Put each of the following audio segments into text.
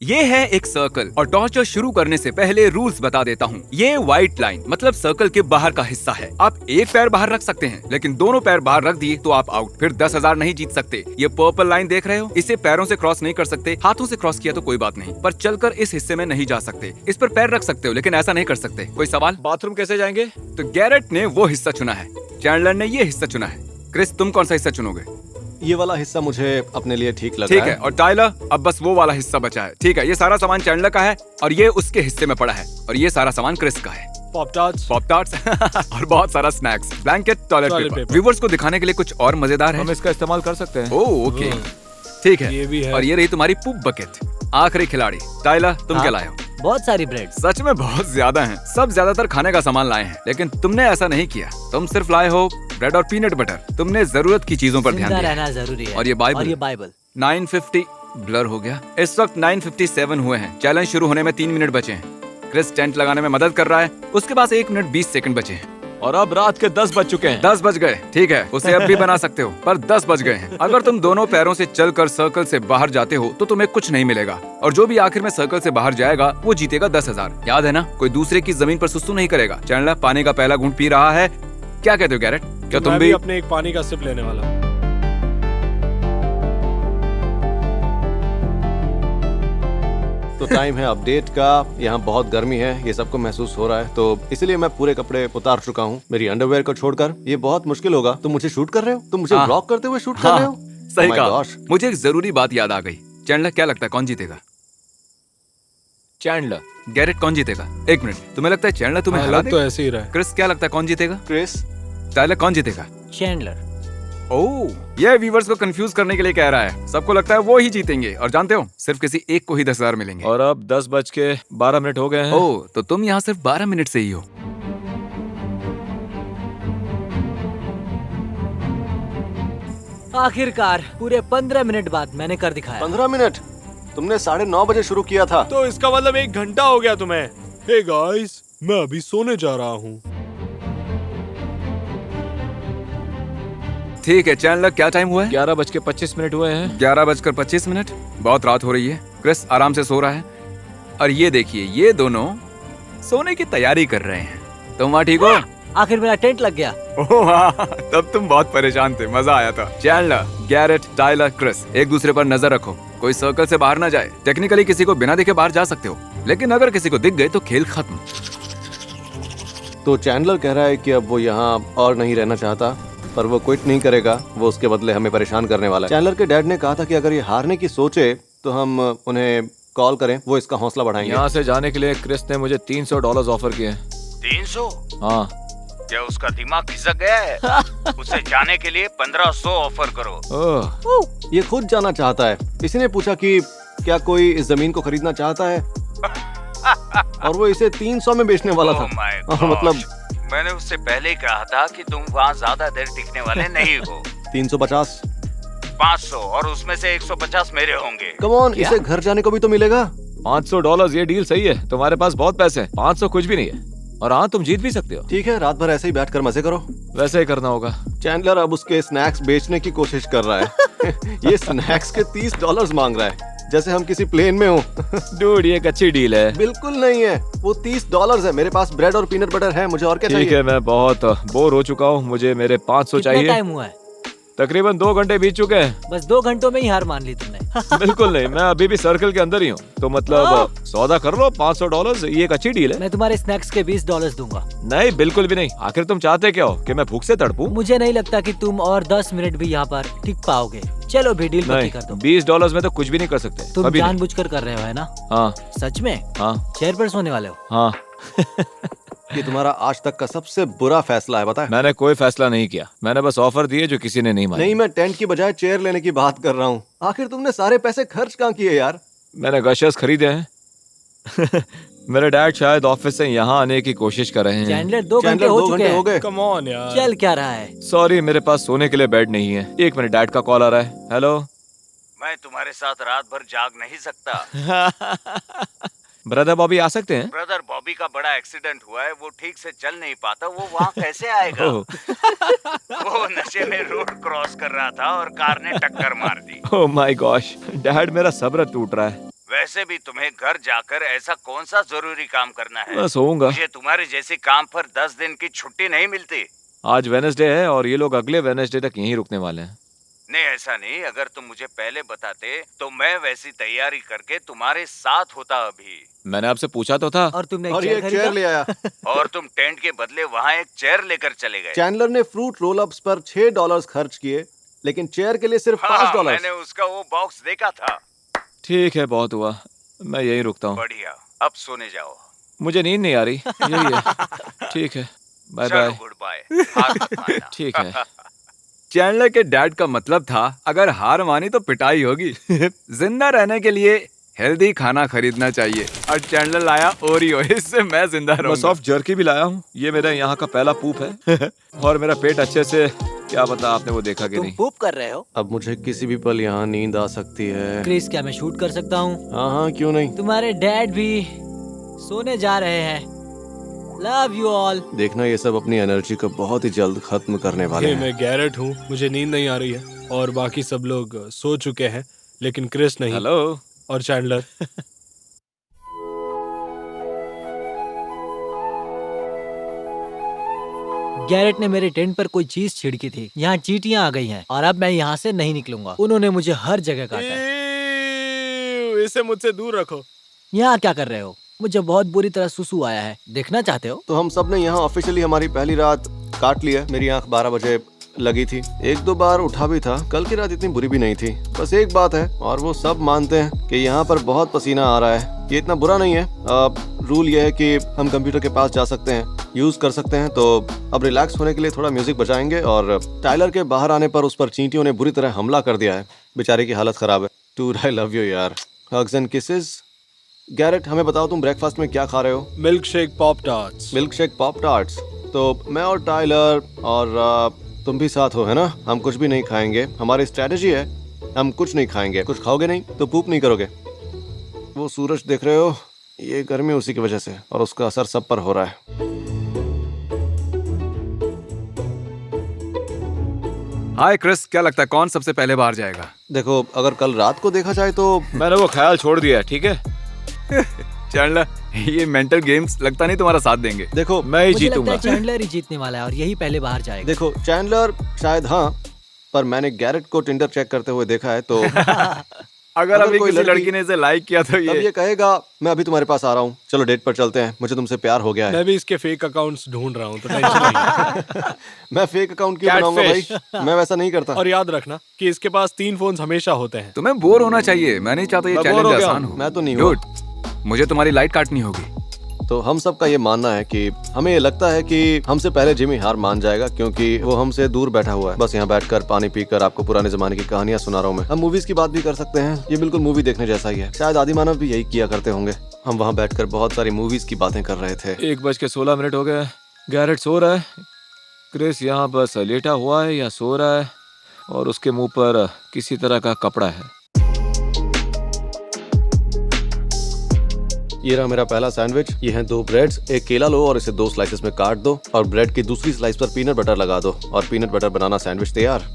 ये है एक सर्कल और टॉर्चर शुरू करने से पहले रूल्स बता देता हूँ। ये व्हाइट लाइन मतलब सर्कल के बाहर का हिस्सा है। आप एक पैर बाहर रख सकते हैं, लेकिन दोनों पैर बाहर रख दिए तो आप आउट। फिर 10,000 नहीं जीत सकते। ये पर्पल लाइन देख रहे हो, इसे पैरों से क्रॉस नहीं कर सकते। हाथों से क्रॉस किया तो कोई बात नहीं, पर चलकर इस हिस्से में नहीं जा सकते। इस पर पैर रख सकते हो, लेकिन ऐसा नहीं कर सकते। कोई सवाल? बाथरूम कैसे जाएंगे? तो गैरेट ने वो हिस्सा चुना है, चैंडलर ने ये हिस्सा चुना है। क्रिस, तुम कौन सा हिस्सा चुनोगे? ये वाला हिस्सा मुझे अपने लिए ठीक लग ठीक रहा है। और टाइलर, अब बस वो वाला हिस्सा बचा है। ठीक है, ये सारा सामान चैंडलर का है और ये उसके हिस्से में पड़ा है, और ये सारा सामान क्रिस का है। पॉप टार्ट्स और बहुत सारा snacks, blanket, toilet paper. Viewers को दिखाने के लिए कुछ और मजेदार है। हम इसका इस्तेमाल कर सकते हैं। ओह ओके, ठीक है। ये भी है। और ये रही तुम्हारी पूप बकेट। आखिरी खिलाड़ी टाइलर, तुम क्या लाए हो? बहुत सारी ब्रेड। सच में बहुत ज्यादा हैं। सब ज्यादातर खाने का सामान लाए हैं, लेकिन तुमने ऐसा नहीं किया। तुम सिर्फ लाए हो ब्रेड और पीनट बटर। तुमने जरूरत की चीजों पर ध्यान जिंदा दिया। रहना जरूरी है। और ये बाइबल। 950 ब्लर हो गया। इस वक्त 957 हुए हैं। चैलेंज शुरू होने में 3 मिनट बचे हैं। क्रिस टेंट लगाने में मदद कर रहा है। उसके पास 1 मिनट 20 सेकंड बचे हैं। और अब रात के 10 बज चुके हैं। 10 बज गए। ठीक है, उसे अब भी बना सकते हो, पर 10 बज गए हैं। अगर तुम दोनों पैरों से चलकर सर्कल से बाहर जाते हो तो तुम्हें कुछ नहीं मिलेगा, और जो भी आखिर में सर्कल से बाहर जाएगा वो जीतेगा 10,000। याद है ना, कोई दूसरे की जमीन पर सुसु नहीं करेगा। चैंडलर पानी का पहला घूंट पी रहा है। क्या कहते हो गैरेट? क्या तुम मैं भी? अपने एक पानी का सिप लेने वाला हूँ। तो टाइम है अपडेट का। यहाँ बहुत गर्मी है, ये सबको महसूस हो रहा है, तो इसलिए मैं पूरे कपड़े उतार चुका हूँ, मेरी अंडरवेयर को छोड़कर। ये बहुत मुश्किल होगा। तुम मुझे शूट कर रहे हो? तुम मुझे हाँ। ब्लॉक करते हुए शूट कर रहे हो? सही Oh my कहा। gosh। मुझे एक जरूरी बात याद आ गई। चैंडलर, क्या लगता है कौन जीतेगा? चैंडलर। गैरेट, कौन जीतेगा? 1 मिनट, तुम्हें लगता है चैंडलर तुम्हें हरा हालत तो देगा? ऐसे ही रहा। क्रिस, क्या लगता है कौन जीतेगा? क्रिस, टाइलर, कौन जीतेगा? चैंडलर। ओह, ये व्यूवर्स को कंफ्यूज करने के लिए कह रहा है। सबको लगता है वो ही जीतेंगे, और जानते हो, सिर्फ किसी एक को ही 10,000 मिलेंगे। और अब 10:12 हो गए हैं। ओह, तो तुम यहाँ सिर्फ 12 मिनट से ही हो। आखिरकार पूरे 15 मिनट बाद मैंने कर दिखाया। 15 मिनट? तुमने 9:30 बजे शुरू किया था। तो इसका मतलब 1 घंटा हो गया तुम्हें। हे गाइस, मैं अभी सोने जा रहा हूँ। ठीक है चैंडलर, क्या टाइम हुआ है? 11:25 हुए हैं। 11:25। बहुत रात हो रही है। क्रिस आराम से सो रहा है, और ये देखिए, ये दोनों सोने की तैयारी कर रहे हैं। तुम वहाँ ठीक हो? आखिर मेरा टेंट लग गया। ओह हाँ, तब तुम बहुत परेशान थे। मजा आया था। चैंडलर, गैरेट, टाइलर, क्रिस, एक दूसरे पर नजर रखो, कोई सर्कल से बाहर ना जाए। टेक्निकली किसी को बिना देखे बाहर जा सकते हो, लेकिन अगर किसी को दिख गए तो खेल खत्म। तो चैंडलर कह रहा है कि अब वो यहाँ और नहीं रहना चाहता, पर वो क्विट नहीं करेगा। वो उसके बदले हमें परेशान करने वाला है। चैंडलर के डैड ने कहा था कि अगर ये हारने की सोचे तो हम उन्हें कॉल करें, वो इसका हौसला बढ़ाएंगे। यहाँ से जाने के लिए क्रिस ने मुझे $300 ऑफर किए हैं। 300? हाँ। क्या उसका दिमाग खिसक गया है? उसे जाने के लिए 1500 ऑफर करो। ओह, ये खुद जाना चाहता है। किसी ने पूछा कि क्या कोई इस जमीन को खरीदना चाहता है, और वो इसे 300 में बेचने वाला Oh था। my और मतलब gosh, मैंने उससे पहले ही कहा था कि तुम वहाँ ज्यादा देर टिकने वाले नहीं हो। 350। 500, और उसमें से 150 मेरे होंगे। कम ऑन, इसे घर जाने को भी तो मिलेगा। $500, ये डील सही है। तुम्हारे पास बहुत पैसे हैं। 500 कुछ भी नहीं है। और हाँ, तुम जीत भी सकते हो। ठीक है, रात भर ऐसे ही बैठकर मजे करो। वैसे ही करना होगा। चैंडलर अब उसके स्नैक्स बेचने की कोशिश कर रहा है। ये स्नैक्स के $30 मांग रहा है, जैसे हम किसी प्लेन में हो। डूड, ये एक अच्छी डील है। बिल्कुल नहीं है, वो $30 है। मेरे पास ब्रेड और पीनट बटर है, मुझे और क्या ठीक चाहिए? है, मैं बहुत बोर हो चुका हूँ। मुझे मेरे 500 कितना चाहिए। टाइम हुआ है? तकरीबन 2 घंटे बीत चुके हैं। बस 2 घंटों में ही हार मान ली तुमने। बिल्कुल नहीं, मैं अभी भी सर्कल के अंदर ही हूँ। तो मतलब सौदा कर लो। $500, ये एक अच्छी डील है। मैं तुम्हारे स्नैक्स के $20 दूंगा। नहीं, बिल्कुल भी नहीं। आखिर तुम चाहते क्या हो, कि मैं भूख से तड़पूं? मुझे नहीं लगता कि तुम और 10 मिनट भी यहाँ पर टिक पाओगे। चलो भी डील पक्की नहीं, कर दो। $20 में तो कुछ भी नहीं कर सकते। तुम अभी नहीं। जानबूझकर कर रहे हो, है ना? हाँ सच में? हाँ चेयर पर सोने वाले हो? हाँ। ये तुम्हारा आज तक का सबसे बुरा फैसला है, पता है? मैंने कोई फैसला नहीं किया। मैंने बस ऑफर दिए जो किसी ने नहीं माने। नहीं, मैं टेंट की बजाय चेयर लेने की बात कर रहा हूँ। आखिर तुमने सारे पैसे खर्च कहाँ किए यार? मैंने गशर्स खरीदे हैं। मेरे डैड शायद ऑफिस से यहाँ आने की कोशिश कर रहे हैं। चैंडलर 2 घंटे चैंडलर हो 2 चुके घंटे हो हैं। गए। कम ऑन यार। चल क्या रहा है? सॉरी, मेरे पास सोने के लिए बेड नहीं है। 1 मिनट, डैड का कॉल आ रहा है। हेलो। मैं तुम्हारे साथ रात भर जाग नहीं सकता। ब्रदर बॉबी आ सकते हैं? ब्रदर बॉबी का बड़ा एक्सीडेंट हुआ है, वो ठीक से चल नहीं पाता। वो वहाँ कैसे आएगा? ओह। वो नशे में रोड क्रॉस कर रहा था और कार ने टक्कर मार दी। ओह माय गॉश, डैड मेरा सब्र टूट रहा है। वैसे भी तुम्हें घर जाकर ऐसा कौन सा जरूरी काम करना है? मैं सोऊंगा। मुझे तुम्हारे जैसे काम पर 10 दिन की छुट्टी नहीं मिलती। आज वेडनेसडे है और ये लोग अगले वेडनेसडे तक यहीं रुकने वाले हैं। नहीं, ऐसा नहीं। अगर तुम मुझे पहले बताते तो मैं वैसी तैयारी करके तुम्हारे साथ होता अभी। मैंने आपसे पूछा तो था। और तुमने और ये एक चेयर ले आया। और तुम टेंट के बदले वहाँ एक चेयर लेकर चले गए। चैंडलर ने फ्रूट रोल अप्स पर $6 खर्च किए, लेकिन चेयर के लिए सिर्फ $5। मैंने उसका वो बॉक्स देखा था। ठीक है, बहुत हुआ, मैं यहीं रुकता हूँ। बढ़िया, अब सोने जाओ। मुझे नींद नहीं आ रही, यही है। ठीक है, बाय चलो, बाय। Good bye. हाथ मत मारना। ठीक है। चैंडलर के डैड का मतलब था अगर हार मानी तो पिटाई होगी। जिंदा रहने के लिए हेल्दी खाना खरीदना चाहिए और चैंडलर लाया ओरियो, इससे मैं जिंदा मैं रहूंगा। सॉफ्ट जर्की भी लाया हूँ, ये मेरा यहाँ का पहला पूप है। और मेरा पेट अच्छे से, क्या पता आपने वो देखा कि तुम नहीं। पूप कर रहे हो? अब मुझे किसी भी पल यहाँ नींद आ सकती है। क्रिस, क्या मैं शूट कर सकता हूँ? हाँ हाँ, क्यों नहीं। तुम्हारे डैड भी सोने जा रहे हैं। Love you all. देखना, ये सब अपनी एनर्जी को बहुत ही जल्द खत्म करने वाले हे, हैं। मैं गैरेट हूँ, मुझे नींद नहीं आ रही है और बाकी सब लोग सो चुके हैं, लेकिन क्रिस नहीं। हेलो। और चैंडलर। गैरेट ने मेरे टेंट पर कोई चीज छिड़की थी। यहाँ चींटियां आ गई हैं और अब मैं यहाँ से नहीं निकलूंगा। उन्होंने मुझे हर जगह काटा है। इसे मुझसे दूर रखो। यहाँ क्या कर रहे हो? मुझे बहुत बुरी तरह सुसु आया है, देखना चाहते हो? तो हम सब ने यहाँ ऑफिशियली हमारी पहली रात काट ली है। मेरी आंख 12 बजे लगी थी, 1-2 बार उठा भी था। कल की रात इतनी बुरी भी नहीं थी। बस एक बात है और वो सब मानते हैं कि यहाँ पर बहुत पसीना आ रहा है। ये इतना बुरा नहीं है। रूल ये है कि हम कंप्यूटर के पास जा सकते हैं, यूज कर सकते हैं। तो अब रिलैक्स होने के लिए थोड़ा म्यूजिक बजाएंगे। और टाइलर के बाहर आने पर उस पर चींटियों ने बुरी तरह हमला कर दिया है। बेचारे की हालत खराब है। डूड, आई लव यू यार। Hugs and kisses. गैरेट, हमें बताओ तुम ब्रेकफास्ट में क्या खा रहे हो? Milk shake pop tarts. Milk shake pop tarts. तो मैं और टाइलर और तुम भी साथ हो, है ना? हम कुछ भी नहीं खाएंगे। हमारी स्ट्रेटेजी है, हम कुछ नहीं खाएंगे। कुछ खाओगे नहीं तो पूप नहीं करोगे। वो सूरज देख रहे हो, ये गर्मी उसी की वजह से, और उसका असर सब पर हो रहा है। हाय क्रिस, क्या लगता है कौन सबसे पहले बाहर जाएगा? देखो, अगर कल रात को देखा जाए तो मैंने वो ख्याल छोड़ दिया है, ठीक है। चैंडलर, ये मेंटल गेम्स लगता नहीं तुम्हारा साथ देंगे। देखो मैं ही मुझे लगता जीतूंगा। है चैंडलर ही जीतने वाला है और यही पहले बाहर जाएगा। देखो चैंडलर शायद, हाँ, पर मैंने गैरेट को टिंडर चेक करते हुए देखा है। तो अगर अभी कोई किसी लड़की ने इसे लाइक किया तो तब ये कहेगा मैं अभी तुम्हारे पास आ रहा हूँ, चलो डेट पर चलते हैं, मुझे तुमसे प्यार हो गया है। मैं भी इसके फेक अकाउंट्स ढूंढ रहा हूँ, तो टेंशन नहीं। मैं फेक अकाउंट क्यों बनाऊंगा भाई? Catfish। मैं वैसा नहीं करता। और याद रखना कि इसके पास 3 फोन्स हमेशा होते हैं। तुम्हें बोर होना चाहिए। मैं नहीं चाहता ये मैं बोर चैलेंज हो गया आसान हूँ। हो। मैं तो नहीं हुआ। Dude, मुझे तुम्हारी लाइट काटनी होगी। तो हम सब का ये मानना है कि हमें ये लगता है कि हमसे पहले जिमी हार मान जाएगा, क्योंकि वो हमसे दूर बैठा हुआ है। बस यहाँ बैठकर पानी पीकर आपको पुराने जमाने की कहानियां सुना रहा हूँ मैं। हम मूवीज की बात भी कर सकते हैं, ये बिल्कुल मूवी देखने जैसा ही है। शायद आदिमानव भी यही किया करते होंगे। हम वहाँ बैठकर बहुत सारी मूवीज की बातें कर रहे थे। 1:16 हो गए। गैरेट सो रहा है, क्रिस यहाँ बस लेटा हुआ है या सो रहा है, और उसके मुंह पर किसी तरह का कपड़ा है। ये रहा मेरा पहला सैंडविच। ये हैं 2 ब्रेड्स। एक केला लो और इसे 2 स्लाइसेस में काट दो, और ब्रेड की दूसरी स्लाइस पर पीनट बटर लगा दो, और पीनट बटर बनाना सैंडविच तैयार।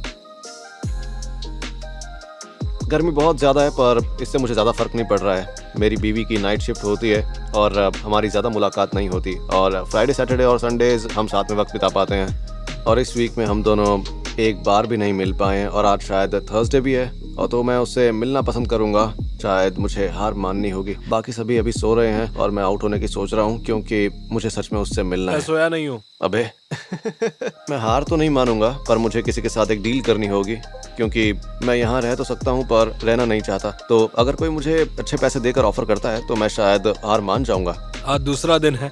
गर्मी बहुत ज्यादा है, पर इससे मुझे ज्यादा फर्क नहीं पड़ रहा है। मेरी बीवी की नाइट शिफ्ट होती है और हमारी ज्यादा मुलाकात नहीं होती, और फ्राइडे, सैटरडे और संडेज हम साथ में वक्त बिता पाते हैं। और इस वीक में हम दोनों एक बार भी नहीं मिल पाए, और आज शायद थर्सडे भी है, और तो मैं उससे मिलना पसंद करूंगा। शायद मुझे हार माननी होगी। बाकी सभी अभी सो रहे हैं और मैं आउट होने की सोच रहा हूँ, क्योंकि मुझे सच में उससे मिलना मैं है। सोया नहीं हूँ। अबे मैं हार तो नहीं मानूंगा, पर मुझे किसी के साथ एक डील करनी होगी, क्योंकि मैं यहाँ रह तो सकता हूँ पर रहना नहीं चाहता। तो अगर कोई मुझे अच्छे पैसे देकर ऑफर करता है तो मैं शायद हार मान जाऊंगा। आज दूसरा दिन है,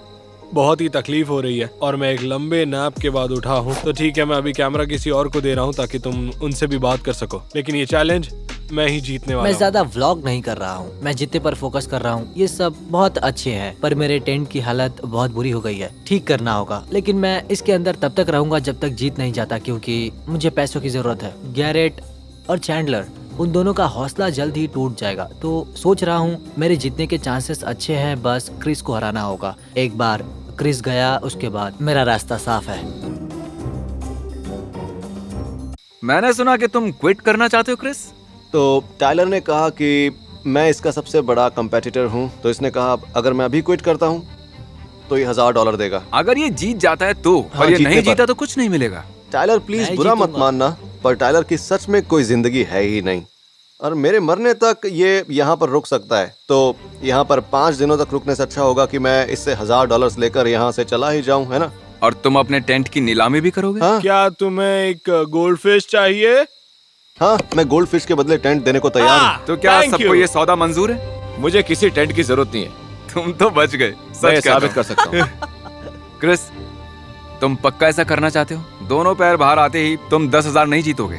बहुत ही तकलीफ हो रही है और मैं एक लंबे नैप के बाद उठा हूँ। तो ठीक है, मैं अभी कैमरा किसी और को दे रहा हूँ ताकि तुम उनसे भी बात कर सको, लेकिन ये चैलेंज मैं ही जीतने वाला मैं हूँ। ज्यादा व्लॉग नहीं कर रहा हूँ, मैं जितने पर फोकस कर रहा हूँ। ये सब बहुत अच्छे हैं, पर मेरे टेंट की हालत बहुत बुरी हो गई है, ठीक करना होगा। लेकिन मैं इसके अंदर तब तक रहूंगा जब तक जीत नहीं जाता, क्योंकि मुझे पैसों की जरूरत है। गैरेट और चैंडलर, उन दोनों का हौसला जल्द ही टूट जाएगा। तो सोच रहा हूँ मेरे जीतने के चांसेस अच्छे हैं, बस क्रिस को हराना होगा। एक बार क्रिस गया, उसके बाद मेरा रास्ता साफ है। मैंने सुना कि तुम क्विट करना चाहते हो क्रिस। तो टाइलर ने कहा कि मैं इसका सबसे बड़ा कंपेटिटर हूँ, तो इसने कहा अगर मैं अभी क्विट करता हूँ तो ये $1000 देगा। अगर ये जीत जाता है तो, हाँ, और ये जीतने नहीं पर। जीता तो कुछ नहीं मिलेगा। टाइलर प्लीज मैं बुरा मत जीतूंगा। मानना, पर टाइलर की सच में कोई जिंदगी है ही नहीं और मेरे मरने तक ये यहाँ पर रुक सकता है। तो यहाँ पर 5 दिनों तक रुकने से अच्छा होगा कि मैं इससे $1000 लेकर यहाँ से चला ही जाऊँ, है ना? और तुम अपने टेंट की नीलामी भी करोगे? हाँ क्या तुम्हें एक गोल्ड फिश चाहिए? हाँ, मैं गोल्ड फिश के बदले टेंट देने को तैयार हूँ। तो क्या Thank सबको you. ये सौदा मंजूर है? मुझे किसी टेंट की जरूरत नहीं है, तुम तो बच गए, मैं सच कह साबित रहा कर सकता हूँ। हूँ। क्रिस, तुम पक्का ऐसा करना चाहते हो? दोनों पैर बाहर आते ही तुम 10,000 नहीं जीतोगे।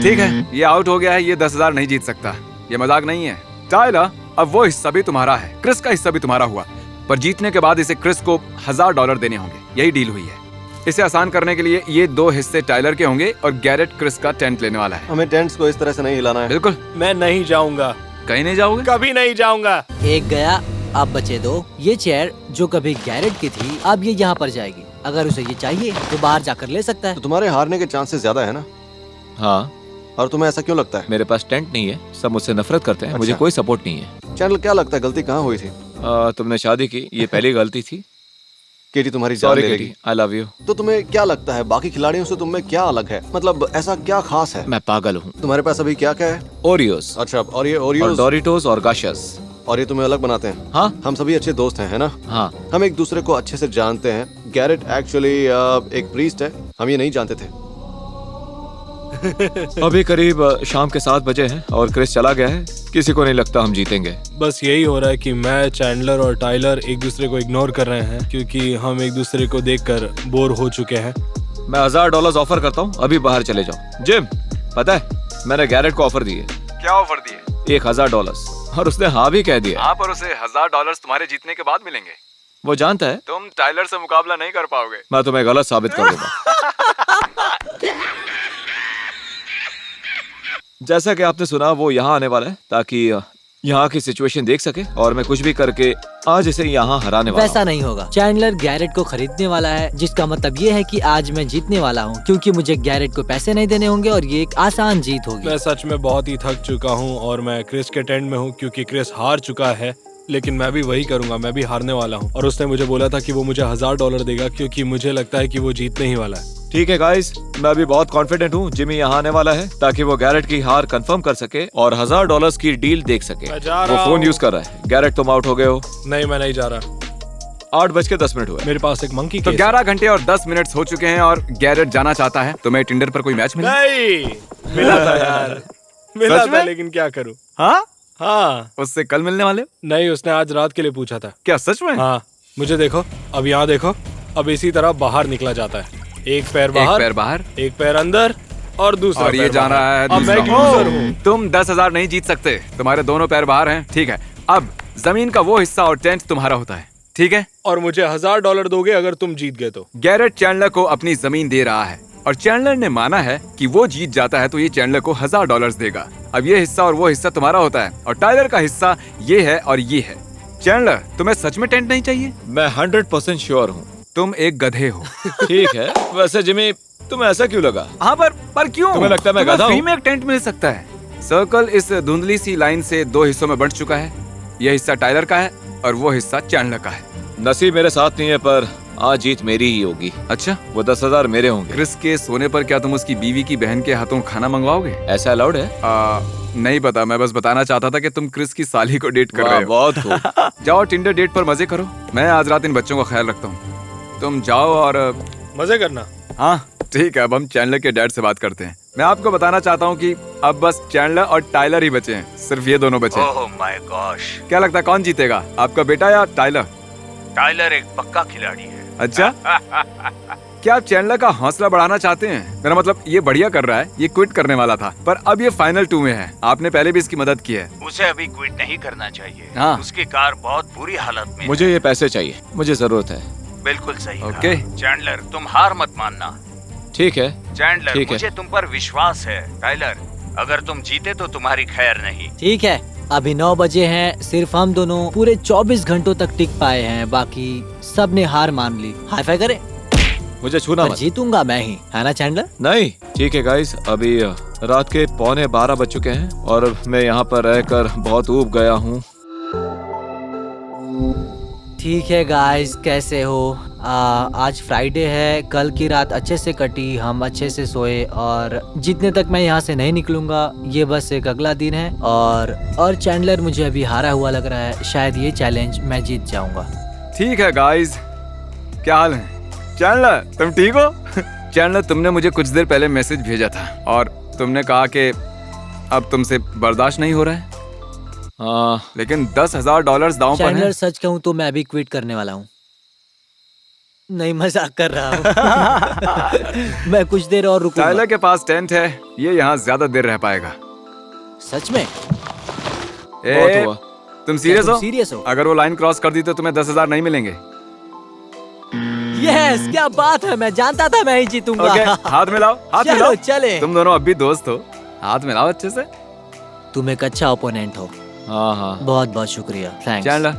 ठीक है, ये आउट हो गया है, ये 10,000 नहीं जीत सकता। ये मजाक नहीं है। टाइलर, अब वो हिस्सा भी तुम्हारा है, क्रिस का हिस्सा भी तुम्हारा हुआ, पर जीतने के बाद इसे क्रिस को $1000 देने होंगे। यही डील हुई है। इसे आसान करने के लिए ये 2 हिस्से टाइलर के होंगे और गैरेट क्रिस का टेंट लेने वाला है। हमें टेंट्स को इस तरह से नहीं हिलाना है। बिल्कुल। मैं नहीं जाऊंगा, कहीं नहीं जाओगे? कभी नहीं जाऊंगा। एक गया, अब बचे 2। ये चेयर जो कभी गैरेट की थी, अब ये यहाँ पर जाएगी। अगर उसे ये चाहिए तो बाहर जाकर ले सकता है। तो तुम्हारे हारने के चांसेस ज्यादा है ना? हाँ, और तुम्हें ऐसा क्यों लगता है? मेरे पास टेंट नहीं है, सब मुझसे नफरत करते हैं, मुझे अच्छा। कोई सपोर्ट नहीं है। चैनल, क्या लगता है गलती कहाँ हुई थी? तुमने शादी की, ये पहली गलती थी। केटी तुम्हारी जान सॉरी ले केटी, लेगी। I love you. तो तुम्हें क्या लगता है बाकी खिलाड़ियों से तुम में क्या अलग है? मतलब ऐसा क्या खास है? मैं पागल हूँ। तुम्हारे पास अभी क्या क्या है? ओरियोस अच्छा, और ये और ओरियोस डोरिटोस और गाशस। और ये तुम्हें अलग बनाते हैं? हाँ हम सभी अच्छे दोस्त हैं, है ना? हाँ, हम एक दूसरे को अच्छे से जानते हैं। गैरेट एक्चुअली एक प्रीस्ट है, हम ये नहीं जानते थे। अभी करीब शाम के 7 बजे हैं और क्रिस चला गया है। किसी को नहीं लगता हम जीतेंगे। बस यही हो रहा है कि मैं, चैंडलर और टाइलर एक दूसरे को इग्नोर कर रहे हैं क्योंकि हम एक दूसरे को देखकर बोर हो चुके हैं। मैं $1000 ऑफर करता हूँ, अभी बाहर चले जाओ। जिम, पता है मैंने गैरेट को ऑफर दिए क्या ऑफर दिए? $1000 और उसने हाँ भी कह दिया। हाँ, पर उसे $1000 तुम्हारे जीतने के बाद मिलेंगे। वो जानता है तुम टाइलर से मुकाबला नहीं कर पाओगे। मैं तुम्हें गलत साबित कर दूंगा। जैसा कि आपने सुना, वो यहाँ आने वाला है ताकि यहाँ की सिचुएशन देख सके और मैं कुछ भी करके आज इसे यहाँ हराने वाला वैसा नहीं होगा। चैंडलर गैरेट को खरीदने वाला है, जिसका मतलब ये है कि आज मैं जीतने वाला हूँ, क्योंकि मुझे गैरेट को पैसे नहीं देने होंगे और ये एक आसान जीत होगी। मैं सच में बहुत ही थक चुका हूँ और मैं क्रिस के टेंट में हूँ क्योंकि क्रिस हार चुका है। लेकिन मैं भी वही करूंगा, मैं भी हारने वाला हूँ। और उसने मुझे बोला था कि वो मुझे $1000 देगा क्योंकि मुझे लगता है कि वो जीतने ही वाला है। ठीक है गाइस, मैं अभी बहुत कॉन्फिडेंट हूँ जिमी यहाँ आने वाला है ताकि वो गैरेट की हार कंफर्म कर सके और $1000 की डील देख सके। मैं जा वो रहा फोन हूँ। यूज कर रहा है। गैरेट, तुम आउट हो गए हो। नहीं, मैं नहीं जा रहा। 8:10 हुए। मेरे पास एक मंकी तो केस 11 घंटे और 10 मिनट हो चुके हैं और गैरेट जाना चाहता है। तुम्हें टिंडर पर कोई मैच मिला? नहीं मिला था यार, मिला सच था, में? लेकिन क्या करूँ। हाँ, हाँ, उससे कल मिलने वाले हो? नहीं, उसने आज रात के लिए पूछा था। क्या सच में? हाँ, मुझे देखो, अब यहाँ देखो, अब इसी तरह बाहर निकला जाता है। एक पैर एक बाहर, पैर बाहर एक पैर अंदर और दूसरा और ये पैर जा बाहर। रहा है अब मैं दूसरा। लूजर हूँ। तुम 10,000 नहीं जीत सकते, तुम्हारे दोनों पैर बाहर हैं। ठीक है, अब जमीन का वो हिस्सा और टेंट तुम्हारा होता है। ठीक है, और मुझे $1000 दोगे अगर तुम जीत गए तो। गैरेट चैंडलर को अपनी जमीन दे रहा है और चैंडलर ने माना है कि वो जीत जाता है तो ये चैंडलर को $1000 देगा। अब ये हिस्सा और वो हिस्सा तुम्हारा होता है और टाइलर का हिस्सा ये है और ये है। चैंडलर, तुम्हें सच में टेंट नहीं चाहिए? मैं 100% श्योर हूँ। तुम एक गधे हो। ठीक है, वैसे जिमी तुम्हें ऐसा क्यों लगा? हाँ, पर क्यों? तुम्हें लगता है मैं तुम्हें गधा फ्री हूँ? में एक टेंट मिल सकता है। सर्कल इस धुंधली सी लाइन से 2 हिस्सों में बंट चुका है। यह हिस्सा टाइलर का है और वो हिस्सा चैंडलर का है। नसीब मेरे साथ नहीं है, पर आज जीत मेरी ही होगी। अच्छा, वो 10,000 मेरे होंगे। क्रिस के सोने पर क्या तुम उसकी बीवी की बहन के हाथों खाना मंगवाओगे? ऐसा अलाउड है? नहीं पता, मैं बस बताना चाहता था कि तुम क्रिस की साली को डेट कर वाह, रहे हो। बहुत खूब। जाओ टिंडर डेट पर मजे करो। मैं आज रात इन बच्चों का ख्याल रखता हूँ। तुम जाओ और मजे करना। हाँ ठीक है, अब हम चैंडलर के डैड से बात करते हैं। मैं आपको बताना चाहता हूँ कि अब बस चैंडलर और टाइलर ही बचे हैं। सिर्फ ये दोनों बचे हैं। ओह माय गॉश, क्या लगता है कौन जीतेगा, आपका बेटा या टाइलर? टाइलर एक पक्का खिलाड़ी है। अच्छा, क्या आप चैंडलर का हौसला बढ़ाना चाहते हैं? मेरा मतलब ये बढ़िया कर रहा है, ये क्विट करने वाला था पर अब ये फाइनल 2 में है। आपने पहले भी इसकी मदद की है। उसे अभी क्विट नहीं करना चाहिए। हाँ। उसकी कार बहुत बुरी हालत में मुझे ये पैसे चाहिए, मुझे जरूरत है। है। बिल्कुल सही कहा। ओके। चैंडलर, तुम हार मत मानना। ठीक है, चैंडलर, ठीक है। मुझे तुम पर विश्वास है। टाइलर, अगर तुम जीते तो तुम्हारी खैर नहीं। ठीक है, अभी 9 बजे हैं। सिर्फ हम दोनों पूरे 24 घंटों तक टिक पाए हैं, बाकी सब ने हार मान ली। हाई फाई करें? मुझे छूना पर मत। जीतूंगा मैं ही, है ना चैंडलर? नहीं, ठीक है गाइस, अभी रात के 11:15 बज चुके हैं और मैं यहाँ पर रहकर बहुत ऊब गया हूँ। ठीक है गाइस, कैसे हो? आज फ्राइडे है, कल की रात अच्छे से कटी, हम अच्छे से सोए और जितने तक मैं यहाँ से नहीं निकलूंगा ये बस एक अगला दिन है। और चैंडलर मुझे अभी हारा हुआ लग रहा है, शायद ये चैलेंज मैं जीत जाऊंगा। ठीक है गाइस, क्या हाल है? चैंडलर, तुम ठीक हो? चैंडलर, तुमने मुझे कुछ देर पहले मैसेज भेजा था और तुमने कहा कि अब तुमसे बर्दाश्त नहीं हो रहा है। हाँ, लेकिन $10,000 दांव पर चैंडलर, है। सच कहूँ तो मैं अभी क्विट करने वाला हूँ। नहीं, मजाक कर रहा हूँ। मैं कुछ देर और रुकूंगा। टाइलर के पास टेंट है, ये यहाँ ज्यादा देर रह पाएगा। सच में? बहुत हुआ। तुम सीरियस हो? सीरियस हो? अगर वो लाइन क्रॉस कर दी तो तुम्हें 10,000 नहीं मिलेंगे। यस, क्या बात है, मैं जानता था मैं ही जीतूंगा। ओके, हाथ मिलाओ, हाथ चलो, मिलाओ। चले। तुम दोनों अब भी दोस्त हो, हाथ मिलाओ अच्छे से। तुम एक अच्छा ओपोनेंट हो। हाँ हाँ, बहुत बहुत शुक्रिया, थैंक्स। चैंडलर,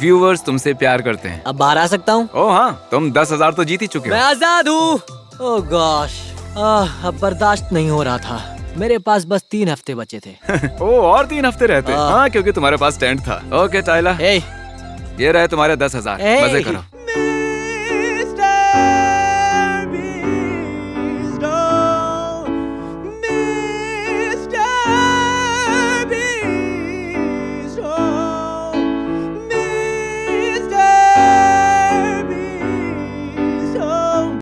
व्यूअर्स तुमसे प्यार करते हैं। अब बाहर आ सकता हूँ? ओह हाँ, तुम 10,000 तो जीत ही चुके मैं हो। आजाद हूँ। ओह गॉश, अब बर्दाश्त नहीं हो रहा था। मेरे पास बस 3 हफ्ते बचे थे। ओह, और 3 हफ्ते रहते। हाँ। हाँ, क्योंकि तुम्हारे पास टेंट था। ओके टाइलर, ए, ये रहे तुम्हारे 10,000। ए, मजे करो।